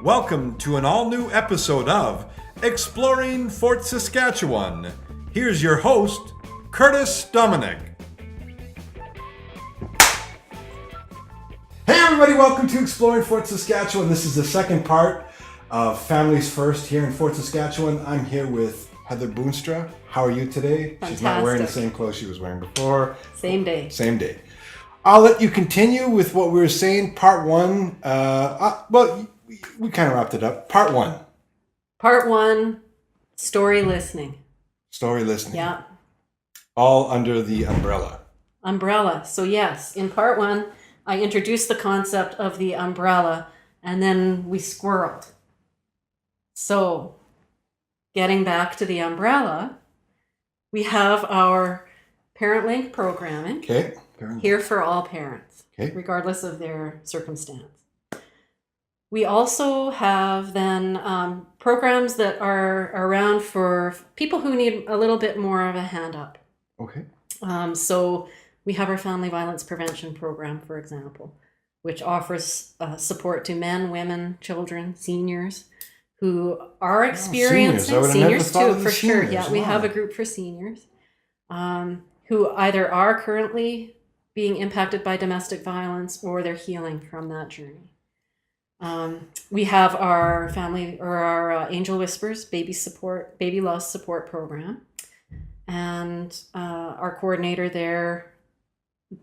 Welcome to an all-new episode of Exploring Fort Saskatchewan. Here's your host, Curtis Dominique. Hey everybody, welcome to Exploring Fort Saskatchewan. This is the second part of Families First here in Fort Saskatchewan. I'm here with Heather Boonstra. How are you today? Fantastic. She's not wearing the same clothes she was wearing before. Same day. Same day. I'll let you continue with what we were saying. Part one. We kind of wrapped it up. Part one. Part one, story listening. Story listening. Yeah. All under the umbrella. Umbrella. So yes, in part one, I introduced the concept of the umbrella and then we squirreled. So getting back to the umbrella, we have our parent link programming. Okay. Here for all parents, okay, regardless of their circumstance. We also have then programs that are around for people who need a little bit more of a hand up. Okay. So we have our family violence prevention program, for example, which offers support to men, women, children, seniors who are experiencing seniors too, for sure. Yeah, we have a group for seniors who either are currently being impacted by domestic violence or they're healing from that journey. We have our family or our Angel Whispers baby loss support program, and our coordinator there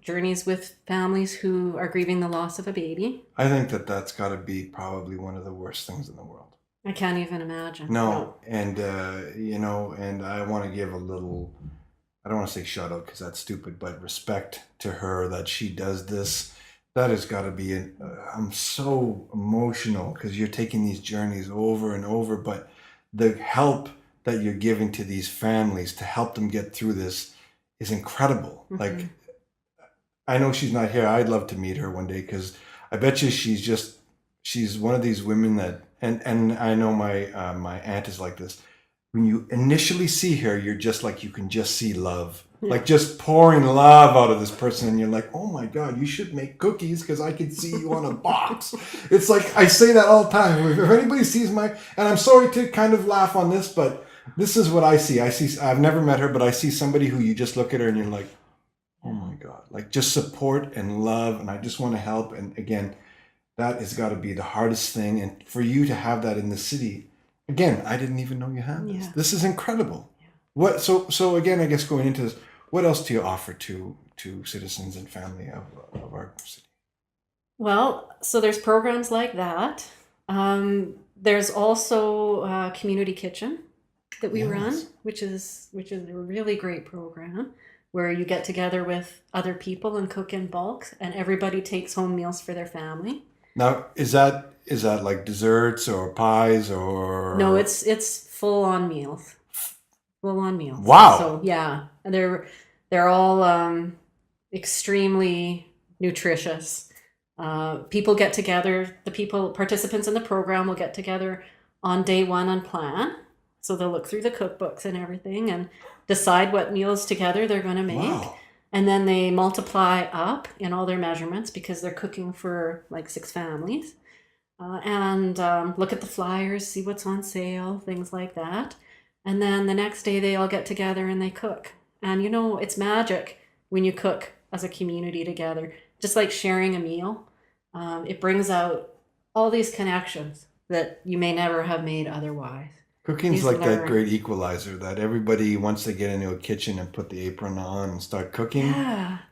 journeys with families who are grieving the loss of a baby. I think that's got to be probably one of the worst things in the world. I can't even imagine. No. And and I want to give a little, I don't want to say shout out because that's stupid, but respect to her that she does this. That has got to be, I'm so emotional because you're taking these journeys over and over, but the help that you're giving to these families to help them get through this is incredible. Mm-hmm. Like, I know she's not here. I'd love to meet her one day because I bet you she's one of these women that, and I know my my aunt is like this. When you initially see her, you're just like, you can just see love. Yeah. Like just pouring love out of this person. And you're like, oh my God, you should make cookies because I can see you on a box. It's like, I say that all the time. If anybody sees and I'm sorry to kind of laugh on this, but this is what I see. I've never met her, but I see somebody who you just look at her and you're like, oh my God, like just support and love. And I just want to help. And again, that has got to be the hardest thing. And for you to have that in the city, again, I didn't even know you had this. Yeah. This is incredible. Yeah. What? So again, I guess going into this, what else do you offer to citizens and family of our city? Well, so there's programs like that. There's also a community kitchen that we run, which is a really great program where you get together with other people and cook in bulk, and everybody takes home meals for their family. Now, is that like desserts or pies or? No, it's full on meals. Full on meals. Wow. So yeah, and they're all extremely nutritious. People get together. Participants in the program will get together on day one and plan. So they'll look through the cookbooks and everything and decide what meals together they're going to make. Wow. And then they multiply up in all their measurements because they're cooking for like 6 families. And look at the flyers, see what's on sale, things like that. And then the next day they all get together and they cook. And it's magic when you cook as a community together. Just like sharing a meal, it brings out all these connections that you may never have made otherwise. Cooking's like that great equalizer that everybody, once they get into a kitchen and put the apron on and start cooking,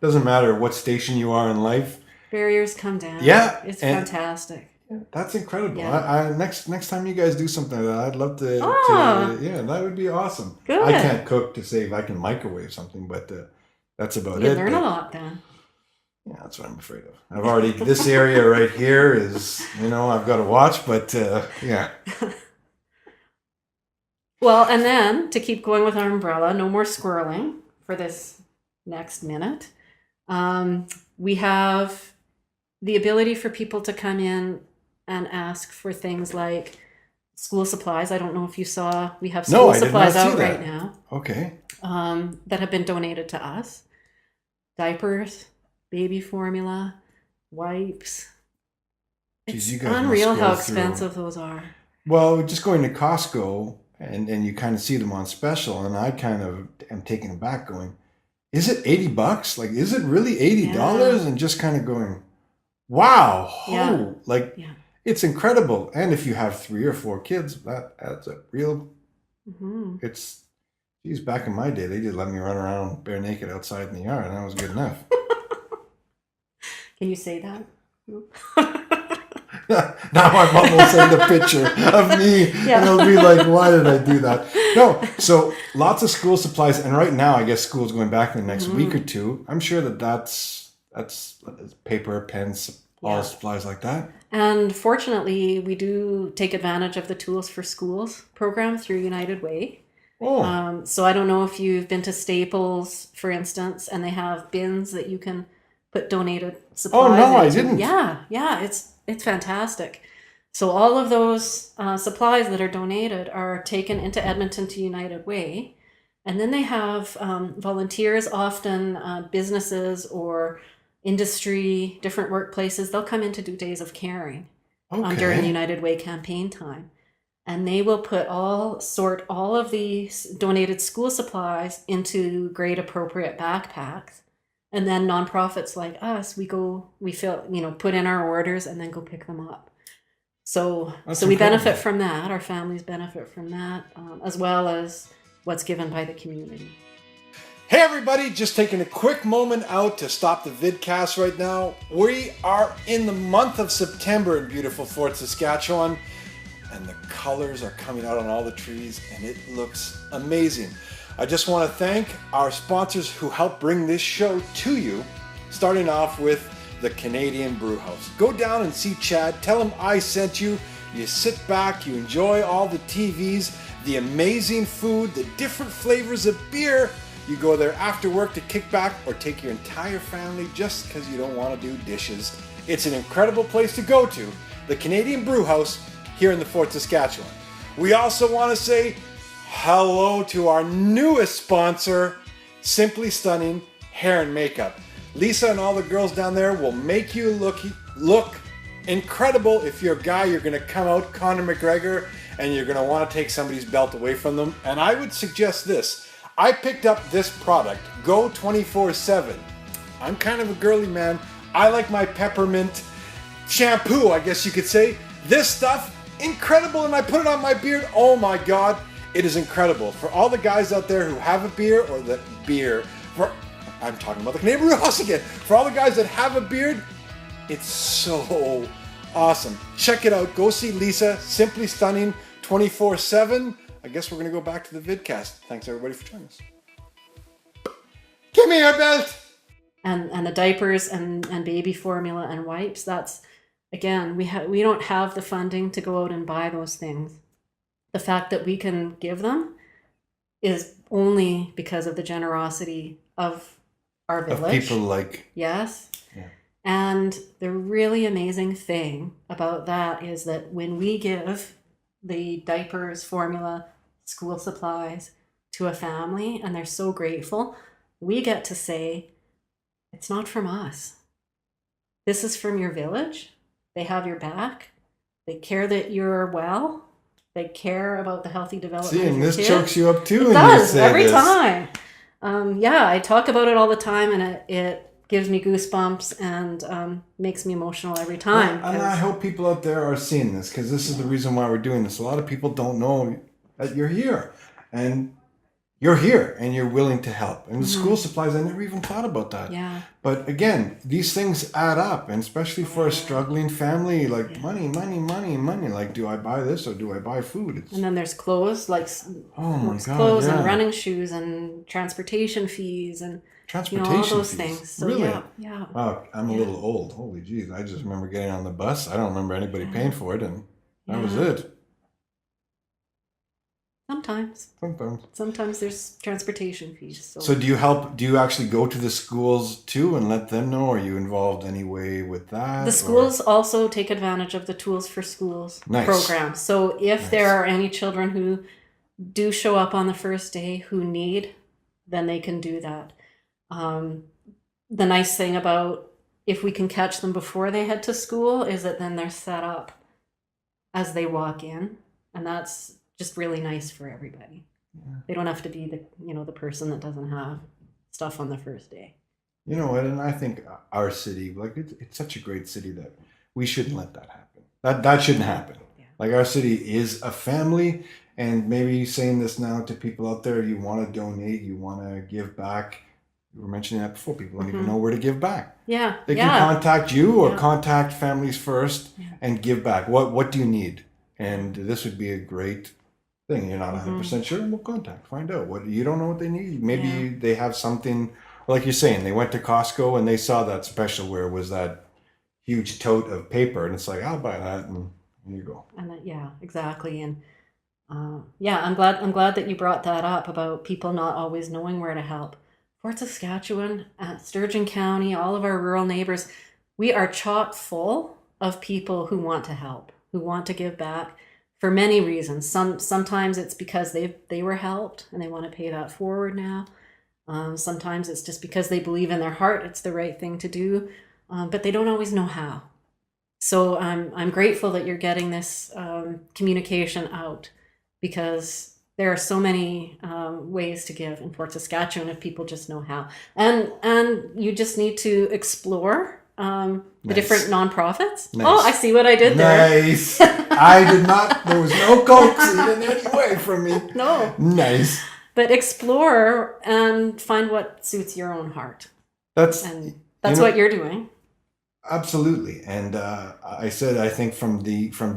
doesn't matter what station you are in life. Barriers come down. Yeah. It's fantastic. That's incredible. Yeah. Next time you guys do something like that, I'd love to, that would be awesome. Good. I can't cook to save. I can microwave something, but that's about it. You learn a lot then. Yeah, that's what I'm afraid of. I've already, this area right here is, I've got to watch, but yeah. Well, and then to keep going with our umbrella, no more squirreling for this next minute. We have the ability for people to come in and ask for things like school supplies. I don't know if you saw, we have school supplies out right now. Okay. That have been donated to us. Diapers, baby formula, wipes, Geez, It's you guys must unreal go how through. expensive those are. Well, just going to Costco and you kind of see them on special, and I kind of am taken aback, going, "Is it $80? Like, is it really Yeah. $80?" And just kind of going, "Wow, Yeah. oh, like Yeah. it's incredible." And if you have 3 or 4 kids, that adds up real. Hmm. It's geez, back in my day, they just let me run around bare naked outside in the yard, and that was good enough. Can you say that? Now my mom will send a picture of me, and Yeah. it'll be like, "Why did I do that?" No, so lots of school supplies, and right now I guess school's going back in the next week or Hmm. two. I'm sure that's paper, pens, all Yeah. supplies like that. And fortunately, we do take advantage of the Tools for Schools program through United Way. Oh, So I don't know if you've been to Staples, for instance, and they have bins that you can put donated oh supplies no, I into. didn't. Yeah, yeah, it's fantastic. So all of those supplies that are donated are taken into Edmonton to United Way, and then they have volunteers, often businesses or industry, different workplaces. They'll come in to do days of caring during Okay, United Way campaign time, and they will sort all of the donated school supplies into grade appropriate backpacks, and then nonprofits like us, we fill, put in our orders and then go pick them up. So that's so we benefit incredible. from that. Our families benefit from that, as well as what's given by the community. Hey everybody, just taking a quick moment out to stop the vidcast right now. We are in the month of September in beautiful Fort Saskatchewan, and the colors are coming out on all the trees, and it looks amazing. I just want to thank our sponsors who help bring this show to you, starting off with the Canadian Brewhouse. Go down and see Chad, tell him I sent you. You sit back, you enjoy all the TVs, the amazing food, the different flavors of beer. You go there after work to kick back or take your entire family just because you don't want to do dishes. It's an incredible place to go to, the Canadian Brewhouse here in the Fort Saskatchewan. We also want to say hello to our newest sponsor, Simply Stunning Hair and Makeup. Lisa and all the girls down there will make you look incredible. If you're a guy, you're going to come out Conor McGregor and you're going to want to take somebody's belt away from them. And I would suggest this. I picked up this product, Go 24/7. I'm kind of a girly man. I like my peppermint shampoo, I guess you could say. This stuff, incredible, and I put it on my beard. Oh my God, it is incredible. For all the guys out there who have a beard, or the beer, I'm talking about the Canadian Brew House again. For all the guys that have a beard, it's so awesome. Check it out. Go see Lisa, Simply Stunning 24/7. I guess we're going to go back to the vidcast. Thanks everybody for joining us. Give me your belt! And the diapers and baby formula and wipes, that's, again, we don't have the funding to go out and buy those things. The fact that we can give them is only because of the generosity of our Of village. people like... Yes. Yeah. And the really amazing thing about that is that when we give the diapers, formula, school supplies to a family, and they're so grateful, we get to say, it's not from us. This is from your village. They have your back. They care that you're well. They care about the healthy development See, of and your this kid. chokes you up too. It when does, you say every this. time. Yeah, I talk about it all the time, and it gives me goosebumps and makes me emotional every time. And I hope people out there are seeing this, because this is the reason why we're doing this. A lot of people don't know that you're here, and you're here, and you're willing to help. And the school supplies, I never even thought about that. Yeah. But again, these things add up, and especially for a struggling family, like money. Like, do I buy this or do I buy food? And then there's clothes, like Oh my God, clothes yeah. and running shoes and transportation fees and Transportation all those fees. things. So Really? yeah. Wow, I'm a little old. Holy jeez, I just remember getting on the bus. I don't remember anybody paying for it, and that was it. Sometimes there's transportation fees. So do you help? Do you actually go to the schools too and let them know? Are you involved any way with that? The schools also take advantage of the Tools for Schools program. So if there are any children who do show up on the first day who need, then they can do that. The nice thing about if we can catch them before they head to school, is that then they're set up as they walk in, and that's just really nice for everybody. Yeah. They don't have to be the person that doesn't have stuff on the first day. You know what? And I think our city, like it's such a great city that we shouldn't let that happen. That shouldn't happen. Yeah. Like our city is a family, and maybe saying this now to people out there, you want to donate, you want to give back. We were mentioning that before. People don't even know where to give back. Yeah. They can contact you or Yeah. contact Families First Yeah. and give back. What do you need? And this would be a great thing. You're not 100% sure, we'll contact, find out. What you don't know what they need. Maybe they have something, like you're saying, they went to Costco and they saw that special where it was that huge tote of paper, and it's like, I'll buy that, and here you go. And yeah, exactly. And I'm glad that you brought that up about people not always knowing where to help. Fort Saskatchewan, Sturgeon County, all of our rural neighbors, we are chock full of people who want to help, who want to give back for many reasons. Sometimes it's because they were helped and they want to pay that forward now. Sometimes it's just because they believe in their heart it's the right thing to do, but they don't always know how. So I'm grateful that you're getting this communication out, because there are so many ways to give in Fort Saskatchewan if people just know how. And you just need to explore the different nonprofits. Nice. Oh, I see what I did there. Nice. I did not, there was no coaxing in any way from me. No. Nice. But explore and find what suits your own heart. That's what you're doing. Absolutely. And I said, I think from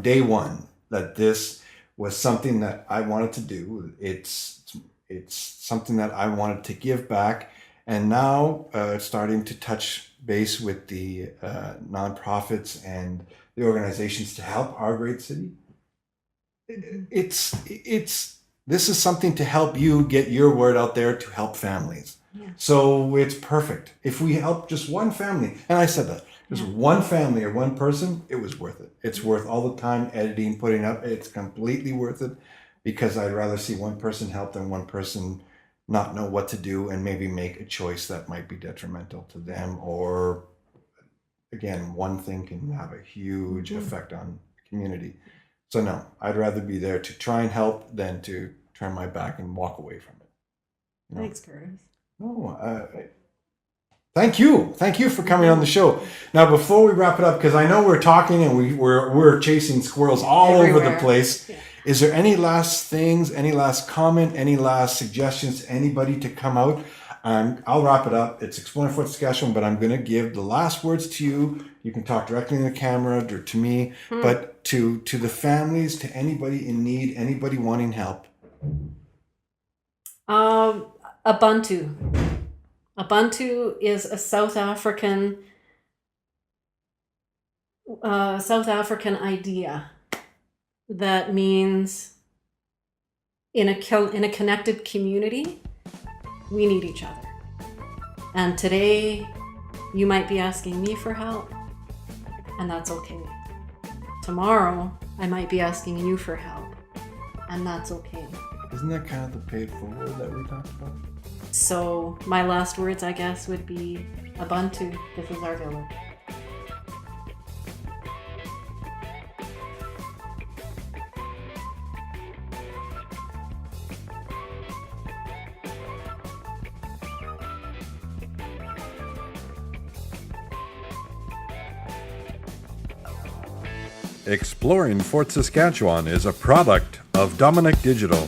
day one that this was something that I wanted to do. It's something that I wanted to give back, and now it's starting to touch base with the nonprofits and the organizations to help our great city. This is something to help you get your word out there to help families. Yeah. So it's perfect. If we help just one family, and I said that, just one family or one person, it was worth it. It's worth all the time editing, putting up. It's completely worth it, because I'd rather see one person help than one person not know what to do and maybe make a choice that might be detrimental to them. Or again, one thing can have a huge effect on the community. So no, I'd rather be there to try and help than to turn my back and walk away from it. You know? Thanks, Curtis. No, thank you for coming on the show. Now, before we wrap it up, because I know we're talking and we're chasing squirrels all Everywhere. over the place. Yeah. Is there any last things, any last comment, any last suggestions to anybody to come out? I'll wrap it up. It's Exploring Fort Saskatchewan, but I'm going to give the last words to you. You can talk directly in the camera or to me, but to the families, to anybody in need, anybody wanting help. Ubuntu. Ubuntu is a South African idea that means in a connected community, we need each other. And today, you might be asking me for help, and that's okay. Tomorrow, I might be asking you for help, and that's okay. Isn't that kind of the paid forward that we talked about? So my last words, I guess, would be Ubuntu. This is our village. Exploring Fort Saskatchewan is a product of Dominique Digital.